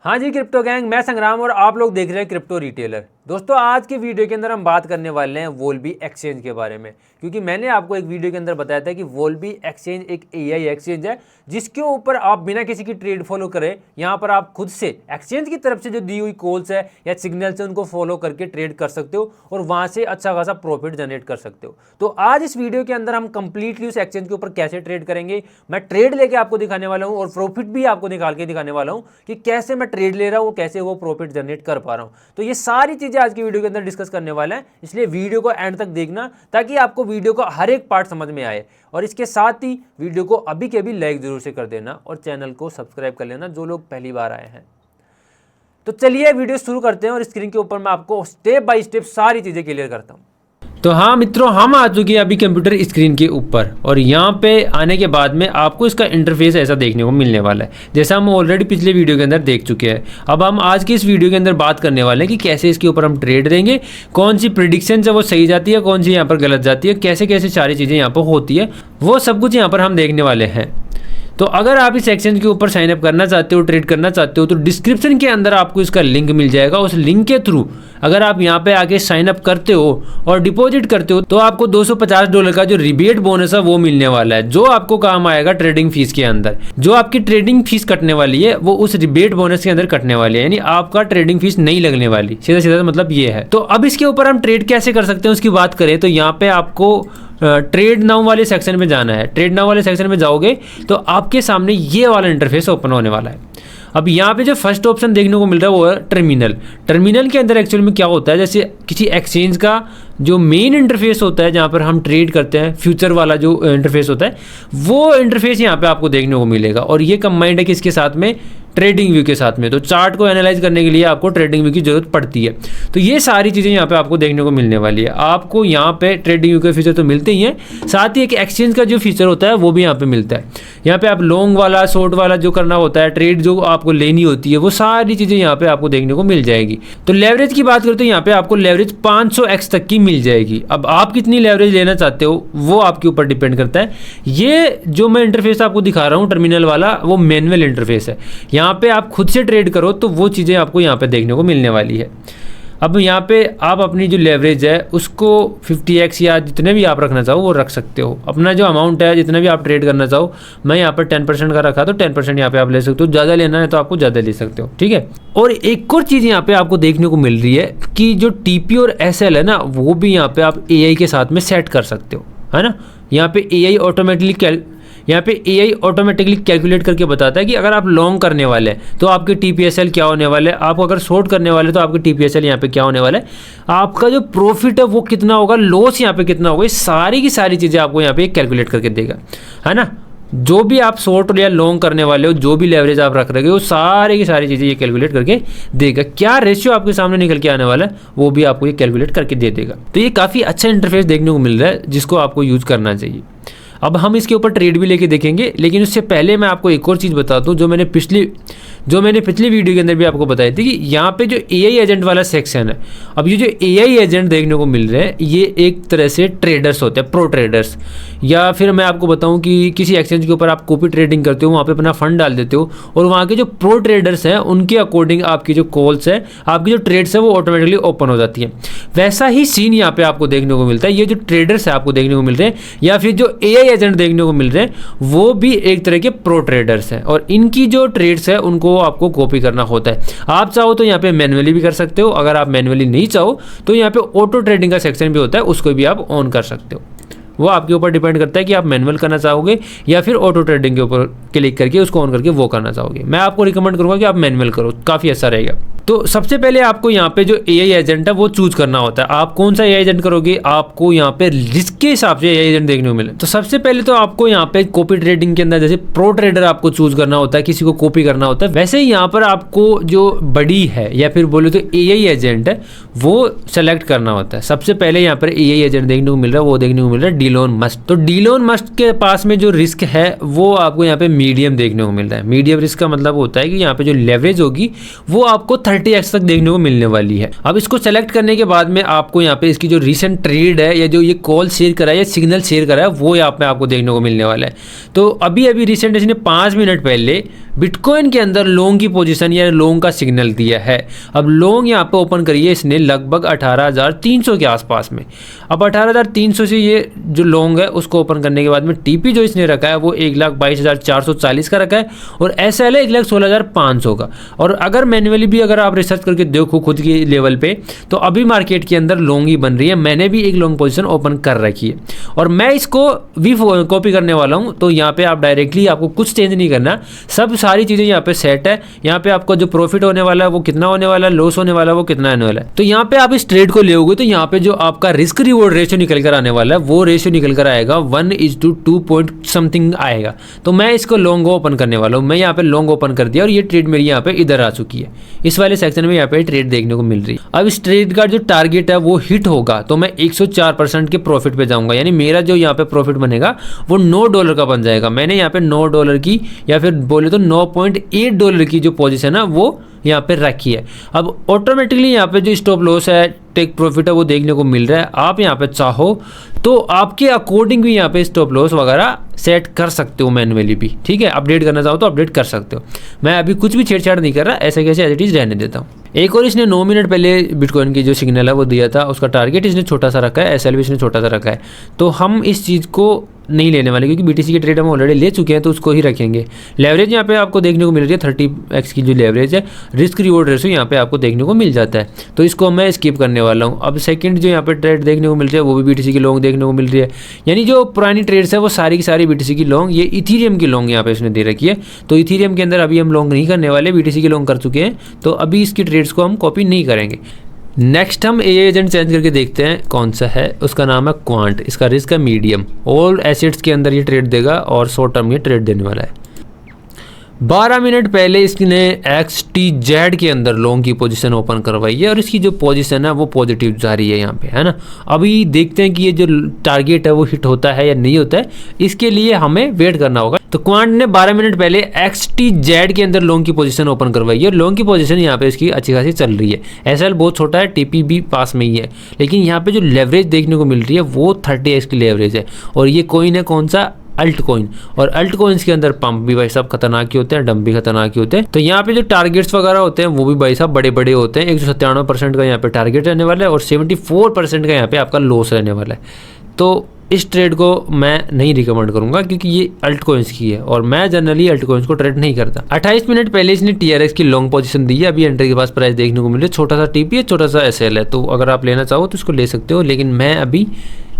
हाँ जी crypto gang, मैं संग्राम और आप लोग देख रहे हैं क्रिप्टो रिटेलर। दोस्तों आज के वीडियो के अंदर हम बात करने वाले हैं वोल्बी एक्सचेंज के बारे में, क्योंकि मैंने आपको एक वीडियो के अंदर बताया था कि वोल्बी एक्सचेंज एक एआई एक्सचेंज है जिसके ऊपर आप बिना किसी की ट्रेड फॉलो करें यहाँ पर आप खुद से एक्सचेंज की तरफ से जो दी हुई कॉल्स है या सिग्नल्स है उनको फॉलो करके ट्रेड कर सकते हो और वहाँ से अच्छा खासा प्रॉफिट जनरेट कर सकते हो। तो आज इस वीडियो के अंदर हम कंप्लीटली उस एक्सचेंज के ऊपर कैसे ट्रेड करेंगे, मैं ट्रेड लेके आपको दिखाने वाला हूँ और प्रॉफिट भी आपको निकाल के दिखाने वाला हूँ कि कैसे मैं ट्रेड ले रहा हूँ, कैसे वो प्रॉफिट जनरेट कर पा रहा हूँ। तो ये सारी चीज़ें आज की वीडियो के अंदर डिस्कस करने वाला है, इसलिए वीडियो को एंड तक देखना ताकि आपको वीडियो का हर एक पार्ट समझ में आए। और इसके साथ ही वीडियो को अभी के अभी लाइक जरूर से कर देना और चैनल को सब्सक्राइब कर लेना जो लोग पहली बार आए हैं। तो चलिए वीडियो शुरू करते हैं और स्क्रीन के ऊपर मैं आपको स्टेप बाय स्टेप सारी चीज़ें क्लियर करता हूँ। तो हाँ मित्रों, हम आ चुके हैं अभी कंप्यूटर स्क्रीन के ऊपर और यहाँ पे आने के बाद में आपको इसका इंटरफेस ऐसा देखने को मिलने वाला है जैसा हम ऑलरेडी पिछले वीडियो के अंदर देख चुके हैं। अब हम आज की इस वीडियो के अंदर बात करने वाले हैं कि कैसे इसके ऊपर हम ट्रेड देंगे, कौन सी प्रिडिक्शन है वो सही जाती है, कौन सी यहाँ पर गलत जाती है, कैसे कैसे सारी चीज़ें यहाँ पर होती है, वो सब कुछ यहाँ पर हम देखने वाले हैं। तो अगर आप इस एक्सचेंज के ऊपर साइन अप करना चाहते हो, ट्रेड करना चाहते हो, तो डिस्क्रिप्शन के अंदर आपको इसका लिंक मिल जाएगा। उस लिंक के थ्रू अगर आप यहाँ पे आके साइन अप करते हो और डिपॉजिट करते हो तो आपको $250 का जो रिबेट बोनस है वो मिलने वाला है, जो आपको काम आएगा ट्रेडिंग फीस के अंदर। जो आपकी ट्रेडिंग फीस कटने वाली है वो उस रिबेट बोनस के अंदर कटने वाली है, यानी आपका ट्रेडिंग फीस नहीं लगने वाली। सीधा सीधा मतलब ये है। तो अब इसके ऊपर हम ट्रेड कैसे कर सकते हैं उसकी बात करें तो यहाँ पे आपको ट्रेड नाउ वाले सेक्शन में जाना है। ट्रेड नाउ वाले सेक्शन में जाओगे तो आपके सामने ये वाला इंटरफेस ओपन होने वाला है। अब यहाँ पे जो फर्स्ट ऑप्शन देखने को मिल रहा है वो है टर्मिनल। टर्मिनल के अंदर एक्चुअल में क्या होता है, जैसे किसी एक्सचेंज का जो मेन इंटरफेस होता है जहाँ पर हम ट्रेड करते हैं, फ्यूचर वाला जो इंटरफेस होता है वो इंटरफेस यहाँ पे आपको देखने को मिलेगा। और ये कंबाइंड है किसके साथ में, ट्रेडिंग व्यू के साथ में। तो चार्ट को एनालाइज करने के लिए आपको ट्रेडिंग व्यू की जरूरत पड़ती है। तो ये सारी चीज़ें यहाँ पे आपको देखने को मिलने वाली है। आपको यहाँ पे ट्रेडिंग व्यू के फीचर तो मिलते ही हैं, साथ ही एक एक्सचेंज का जो फीचर होता है वो भी यहाँ पे मिलता है। यहाँ पे आप लॉन्ग वाला, शॉर्ट वाला जो करना होता है, ट्रेड जो आपको लेनी होती है, वो सारी चीज़ें यहाँ पे आपको देखने को मिल जाएगी। तो लेवरेज की बात करें तो यहाँ पे आपको लेवरेज 500x तक की मिल जाएगी। अब आप कितनी लेवरेज लेना चाहते हो वो आपके ऊपर डिपेंड करता है। ये जो मैं इंटरफेस आपको दिखा रहा हूँ टर्मिनल वाला, वो मैनुअल इंटरफेस है। यहाँ पे आप खुद से ट्रेड करो तो वो चीज़ें आपको यहाँ पे देखने को मिलने वाली है। अब यहाँ पे आप अपनी जो लेवरेज है उसको 50x या जितने भी आप रखना चाहो वो रख सकते हो। अपना जो अमाउंट है जितना भी आप ट्रेड करना चाहो, मैं यहाँ पर 10% का रखा तो 10% यहाँ पे आप ले सकते हो। ज़्यादा लेना है तो आपको ज़्यादा ले सकते हो, ठीक है। और एक और चीज़ यहाँ पे आपको देखने को मिल रही है कि जो TP और SL है ना, वो भी यहाँ पे आप AI के साथ में सेट कर सकते हो, है ना। यहाँ पे AI ऑटोमेटिकली कैलकुलेट करके बताता है कि अगर आप लॉन्ग करने वाले हैं तो आपके TPSL क्या होने वाले हैं, आप अगर शॉर्ट करने वाले तो आपके TPSL यहाँ पे क्या होने वाला है, आपका जो प्रॉफिट है वो कितना होगा, लॉस यहाँ पे कितना होगा, ये सारी की सारी चीज़ें आपको यहाँ पे कैलकुलेट करके देगा, है ना। जो भी आप शॉर्ट या लॉन्ग करने वाले हो, जो भी लेवरेज आप रख रहे हो, सारी की सारी चीज़ें ये कैलकुलेट करके देगा। क्या रेशियो आपके सामने निकल के आने वाला है वो भी आपको ये कैलकुलेट करके दे देगा। तो ये काफ़ी अच्छा इंटरफेस देखने को मिल रहा है जिसको आपको यूज़ करना चाहिए। अब हम इसके ऊपर ट्रेड भी लेके देखेंगे, लेकिन उससे पहले मैं आपको एक और चीज़ बताता हूँ जो मैंने पिछली वीडियो के अंदर भी आपको बताई थी कि यहाँ पे जो AI एजेंट वाला सेक्शन है। अब ये जो AI एजेंट देखने को मिल रहे हैं ये एक तरह से ट्रेडर्स होते हैं, प्रो ट्रेडर्स। या फिर मैं आपको बताऊँ कि किसी एक्सचेंज के ऊपर आप कॉपी ट्रेडिंग करते हो, वहाँ पे अपना फंड डाल देते हो और वहाँ के जो प्रो ट्रेडर्स हैं उनके अकॉर्डिंग आपकी जो कॉल्स है, आपकी जो ट्रेड्स है वो ऑटोमेटिकली ओपन हो जाती है। वैसा ही सीन यहाँ पे आपको देखने को मिलता है। ये जो ट्रेडर्स है आपको देखने को मिल रहे हैं या फिर जो AI एजेंट देखने को मिल रहे हैं वो भी एक तरह के प्रो ट्रेडर्स हैं और इनकी जो ट्रेड्स है उनको आपको कॉपी करना होता है। आप चाहो तो यहाँ पे मैन्युअली भी कर सकते हो, अगर आप मैन्युअली नहीं चाहो तो यहाँ पे ऑटो ट्रेडिंग का सेक्शन भी होता है, उसको भी आप ऑन कर सकते हो। वो आपके ऊपर डिपेंड करता है कि आप मैनुअल करना चाहोगे या फिर ऑटो ट्रेडिंग के ऊपर क्लिक करके उसको ऑन करके वो करना चाहोगे। मैं आपको रिकमेंड करूँगा कि आप मैनुअल करो, काफ़ी अच्छा रहेगा। तो सबसे पहले आपको यहाँ पे जो AI एजेंट है वो चूज करना होता है। आप कौन सा AI एजेंट करोगे, आपको यहाँ पे रिस्क के हिसाब से AI एजेंट देखने को मिले। तो सबसे पहले तो आपको यहाँ पे कॉपी ट्रेडिंग के अंदर जैसे प्रो ट्रेडर आपको चूज करना होता है, किसी को कॉपी करना होता है, वैसे ही यहाँ पर आपको जो बड़ी है या फिर बोले तो AI एजेंट है वो सेलेक्ट करना होता है। सबसे पहले यहाँ पर AI एजेंट देखने को मिल रहा है, वो देखने को मिल रहा है डीलोन मस्ट। तो डीलोन मस्ट के पास में जो रिस्क है वो आपको यहाँ पे मीडियम देखने को मिल रहा है। मीडियम रिस्क का मतलब होता है कि यहाँ पे जो लेवरेज होगी वो आपको 30x तक देखने को मिलने वाली है। अब इसको सेलेक्ट करने के बाद में आपको यहाँ पे इसकी जो रिसेंट ट्रेड है या जो ये कॉल शेयर करा है या सिग्नल शेयर करा है वो यहाँ पे आपको देखने को मिलने वाला है। तो अभी रिसेंट इसने 5 मिनट पहले बिटकॉइन के अंदर लॉन्ग की पोजीशन या लॉन्ग का सिग्नल दिया है। अब लॉन्ग यहाँ पे ओपन करिए इसने लगभग 18,300 के आसपास में। अब 18,300 से ये जो लॉन्ग है उसको ओपन करने के बाद में टीपी जो इसने रखा है वो 1,22,440 का रखा है और एसएल है 1,16,500 का। और अगर मैन्युअली भी अगर आप रिसर्च करके देखो खुद की लेवल पे तो अभी मार्केट के अंदर लॉन्ग ही बन रही है। मैंने भी एक लॉन्ग पोजीशन ओपन कर रखी है और मैं इसको भी कॉपी करने वाला हूँ। तो यहाँ पे आप डायरेक्टली आपको कुछ चेंज नहीं करना, सब सारी चीज़ें यहाँ पे सेट है। यहाँ पे आपको जो प्रॉफिट होने वाला है वो कितना होने वाला है, लॉस होने वाला है वो कितना आने वाला है। तो यहाँ पे आप इस ट्रेड को लेओगे तो यहाँ पे जो आपका रिस्क रिवॉर्ड रेशियो निकल कर आने वाला है वो रेशियो निकल कर आएगा 1:2 पॉइंट समथिंग आएगा। तो मैं इसको लॉन्ग ओपन करने वाला हूँ। मैं यहाँ पे लॉन्ग ओपन कर दिया और ये ट्रेड मेरी यहाँ पे इधर आ चुकी है। इस वाले सेक्शन में यहाँ पे ट्रेड देखने को मिल रही है। अब इस ट्रेड का जो टारगेट है वो हिट होगा तो मैं 104% के प्रॉफिट पे जाऊंगा, यानी मेरा जो यहाँ पे प्रॉफिट बनेगा वो $9 का बन जाएगा। मैंने यहाँ पे $9 की या फिर बोले तो $9.8 की जो पोजीशन है वो यहाँ पे रखी है। अब ऑटोमेटिकली यहाँ पे जो स्टॉप लॉस है टेक प्रॉफिट है वो देखने को मिल रहा है। आप यहाँ पे चाहो तो आपके अकॉर्डिंग भी यहाँ पे स्टॉप लॉस वगैरह सेट कर सकते हो मैन्युअली भी, ठीक है। अपडेट करना चाहो तो अपडेट कर सकते हो। मैं अभी कुछ भी छेड़छाड़ नहीं कर रहा, ऐसे कैसे एज इट इज रहने देता हूँ। एक और इसने 9 मिनट पहले बिटकॉइन की जो सिग्नल है वो दिया था, उसका टारगेट इसने छोटा सा रखा है, एसएल भी इसने छोटा सा रखा है। तो हम इस चीज़ को नहीं लेने वाले क्योंकि बीटीसी की ट्रेड हम ऑलरेडी ले चुके हैं तो उसको ही रखेंगे। लेवरेज यहाँ पे आपको देखने को मिल रही है 30x की जो लेवरेज है। रिस्क रिवॉर्ड रेशियो यहाँ पे आपको देखने को मिल जाता है तो इसको मैं स्किप करने वाला हूँ। अब सेकंड जो यहाँ पे ट्रेड देखने को मिल रही है वो भी बीटीसी की लॉन्ग देखने को मिल रही है, यानी जो पुरानी ट्रेड्स है वो सारी की सारी बीटीसी की लॉन्ग, ये इथीरियम की लॉन्ग यहाँ पे इसने दे रखी है। तो इथीरियम के अंदर अभी हम लॉन्ग नहीं करने वाले, बीटीसी की लॉन्ग कर चुके हैं तो अभी इसकी ट्रेड्स को हम कॉपी नहीं करेंगे। नेक्स्ट हम एआई एजेंट चेंज करके देखते हैं कौन सा है। उसका नाम है क्वांट, इसका रिस्क है मीडियम। ऑल एसेट्स के अंदर ये ट्रेड देगा और शॉर्ट टर्म ये ट्रेड देने वाला है। 12 मिनट पहले इसने XTZ के अंदर लॉन्ग की पोजीशन ओपन करवाई है और इसकी जो पोजीशन है वो पॉजिटिव जा रही है यहाँ पे, है ना। अभी देखते हैं कि ये जो टारगेट है वो हिट होता है या नहीं होता है, इसके लिए हमें वेट करना होगा। तो क्वांट ने 12 मिनट पहले XTZ के अंदर लॉन्ग की पोजीशन ओपन करवाई है। लॉन्ग की पोजीशन यहाँ पे इसकी अच्छी खासी चल रही है। एसएल बहुत छोटा है, टीपी भी पास में ही है, लेकिन यहाँ पे जो लेवरेज देखने को मिल रही है वो 30x की लेवरेज है। और ये कॉइन है कौन सा, अल्ट कॉइन। और अल्ट कॉइन्स के अंदर पंप भी भाई साहब खतरनाक ही होते हैं, डंप भी खतरनाक ही होते हैं। तो यहाँ पे जो टारगेट्स वगैरह होते हैं वो भी भाई साहब बड़े बड़े होते हैं। 197% का यहाँ पे टारगेट रहने वाला है और 74% का यहाँ पे आपका लॉस रहने वाला है। तो इस ट्रेड को मैं नहीं रिकमेंड करूंगा क्योंकि ये अल्ट कॉइन्स की है और मैं जनरली अल्ट कॉइन्स को ट्रेड नहीं करता। 28 मिनट पहले इसने TRX की लॉन्ग पोजीशन दी है। अभी एंट्री के पास प्राइस देखने को मिल रही है, छोटा सा टीपी है, छोटा सा एसएल है। तो अगर आप लेना चाहो तो इसको ले सकते हो, लेकिन मैं अभी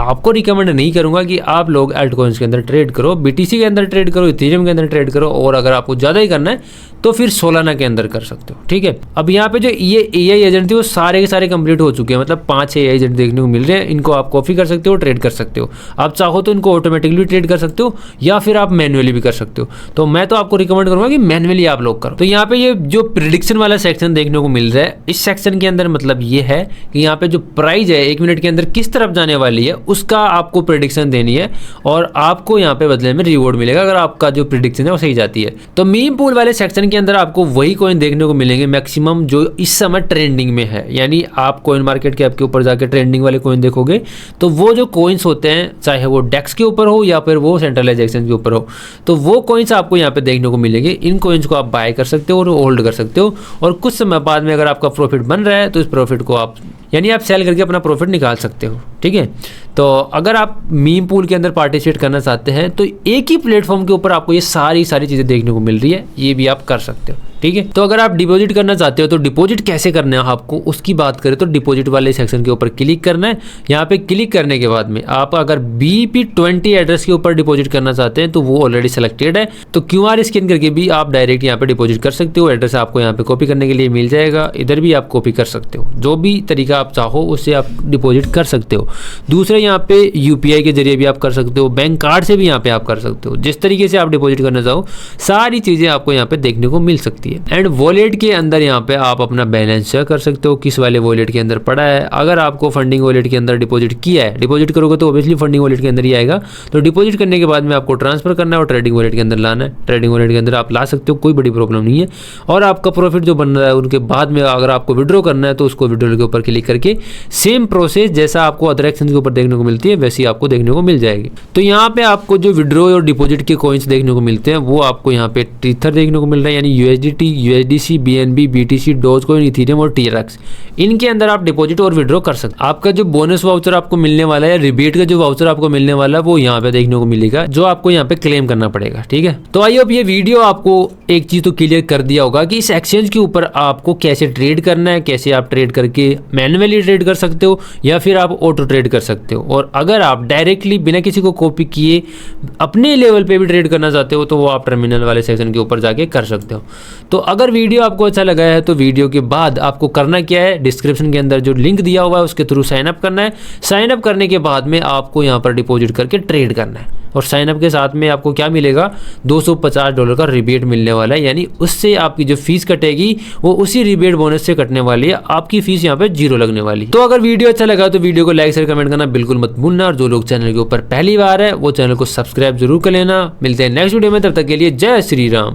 आपको रिकमेंड नहीं करूंगा कि आप लोग अल्ट कॉइन्स के अंदर ट्रेड करो, बीटीसी के अंदर ट्रेड करो, इथेरियम के अंदर ट्रेड करो। और अगर आपको ज़्यादा ही करना है तो फिर सोलाना के अंदर कर सकते हो, ठीक है। अब यहाँ पे जो ये एआई एजेंट थे वो सारे के सारे कंप्लीट हो चुके हैं, मतलब 5-6 एआई एजेंट देखने को मिल रहे हैं। इनको आप कॉपी कर सकते हो, ट्रेड कर सकते हो। आप चाहो तो इनको ऑटोमेटिकली ट्रेड कर सकते हो या फिर आप मैन्युअली भी कर सकते हो। तो मैं तो आपको रिकमेंड करूंगा कि मैन्युअली आप लोग करो। तो यहाँ पे ये जो प्रिडिक्शन वाला सेक्शन देखने को मिल रहा है, इस सेक्शन के अंदर मतलब ये है कि यहाँ पे जो प्राइस है 1 मिनट के अंदर किस तरफ जाने वाली है उसका आपको प्रेडिक्शन देनी है और आपको यहाँ पे बदले में रिवॉर्ड मिलेगा अगर आपका जो प्रेडिक्शन है वो सही जाती है। तो मीम पूल वाले सेक्शन के अंदर आपको वही कॉइन देखने को मिलेंगे मैक्सिमम जो इस समय ट्रेंडिंग में है। यानी आप कॉइन मार्केट के आपके ऊपर जाके ट्रेंडिंग वाले कॉइन देखोगे तो वो जो कॉइन्स होते हैं, चाहे वो डेक्स के ऊपर हो या फिर वो सेंट्रलाइज एक्सचेंज के ऊपर हो, तो वो कॉइन्स आपको यहाँ पे देखने को मिलेंगे। इन कॉइन्स को आप बाय कर सकते हो और होल्ड कर सकते हो और कुछ समय बाद में अगर आपका प्रॉफिट बन रहा है तो इस प्रॉफिट को आप यानी आप सेल करके अपना प्रॉफिट निकाल सकते हो, ठीक है। तो अगर आप मीम पूल के अंदर पार्टिसिपेट करना चाहते हैं तो एक ही प्लेटफॉर्म के ऊपर आपको ये सारी चीज़ें देखने को मिल रही है, ये भी आप कर सकते हो, ठीक है। तो अगर आप डिपॉजिट करना चाहते हो तो डिपॉजिट कैसे करना है आपको उसकी बात करें तो डिपॉजिट वाले सेक्शन के ऊपर क्लिक करना है। यहाँ पे क्लिक करने के बाद में आप अगर BP20 एड्रेस के ऊपर डिपॉजिट करना चाहते हैं तो वो ऑलरेडी सिलेक्टेड है, तो QR स्कैन करके भी आप डायरेक्ट यहाँ पे डिपॉजिट कर सकते हो। एड्रेस आपको यहाँ पे कॉपी करने के लिए मिल जाएगा, इधर भी आप कॉपी कर सकते हो। जो भी तरीका आप चाहो उससे आप डिपॉजिट कर सकते हो। दूसरे यहाँ पे यूपीआई के जरिए भी आप कर सकते हो, बैंक कार्ड से भी यहाँ पे आप कर सकते हो। जिस तरीके से आप डिपॉजिट करना चाहो सारी चीज़ें आपको यहाँ पे देखने को मिल सकती है। एंड वॉलेट के अंदर यहाँ पे आप अपना बैलेंस चेक कर सकते हो किस वाले वॉलेट के अंदर पड़ा है। अगर आपको फंडिंग वॉलेट के अंदर डिपॉजिट किया है, डिपॉजिट करोगे तो ऑब्वियसली फंडिंग वॉलेट के अंदर ही आएगा। तो डिपॉजिट करने के बाद में आपको ट्रांसफर करना है और ट्रेडिंग वॉलेट के अंदर लाना है। ट्रेडिंग वॉलेट के अंदर आप ला सकते हो, कोई बड़ी प्रॉब्लम नहीं है। और आपका प्रॉफिट जो बन रहा है उनके बाद में अगर आपको विड्रॉ करना है तो उसको विड्रॉ के ऊपर क्लिक करके सेम प्रोसेस जैसा आपको अदर एक्सचेंज के ऊपर देखने को मिलती है वैसी आपको देखने को मिल जाएगी। तो यहाँ पे आपको जो विड्रॉ और डिपॉजिट के कॉइन्स देखने को मिलते हैं वो आपको यहाँ पे टीथर देखने को मिल रहा है, यानी USDT, USDC, BNB, BTC, Dogecoin, Ethereum और टीआरएक्स। इनके अंदर आप डिपॉजिट और विड्रॉ कर सकते हैं। आपका जो बोनस वाउचर आपको मिलने वाला है, रिबेट का जो वाउचर आपको मिलने वाला है वो यहाँ पे देखने को मिलेगा, जो आपको यहाँ पे क्लेम करना पड़ेगा। ठीक है, तो आई होप ये वीडियो आपको एक चीज तो क्लियर कर दिया होगा कि इस एक्सचेंज के ऊपर आपको कैसे ट्रेड करना है, कैसे आप ट्रेड करके मैन्युअली ट्रेड कर सकते हो या फिर आप ऑटो ट्रेड कर सकते हो। और अगर आप डायरेक्टली बिना किसी को कॉपी किए अपने लेवल पे भी ट्रेड करना चाहते हो तो वो आप टर्मिनल वाले सेक्शन के ऊपर जाके कर सकते हो। तो अगर वीडियो आपको अच्छा लगा है तो वीडियो के बाद आपको करना क्या है, डिस्क्रिप्शन के अंदर जो लिंक दिया हुआ है उसके थ्रू साइन अप करना है। साइन अप करने के बाद में आपको यहाँ पर डिपॉजिट करके ट्रेड करना है और साइन अप के साथ में आपको क्या मिलेगा, $250 का रिबेट मिलने वाला है। यानी उससे आपकी जो फीस कटेगी वो उसी रिबेट बोनस से कटने वाली है, आपकी फीस यहाँ पे 0 लगने वाली। तो अगर वीडियो अच्छा लगा तो वीडियो को लाइक शेयर कमेंट करना बिल्कुल मत भूलना, और जो लोग चैनल के ऊपर पहली बार है वो चैनल को सब्सक्राइब जरूर कर लेना। मिलते हैं नेक्स्ट वीडियो में, तब तक के लिए जय श्री राम।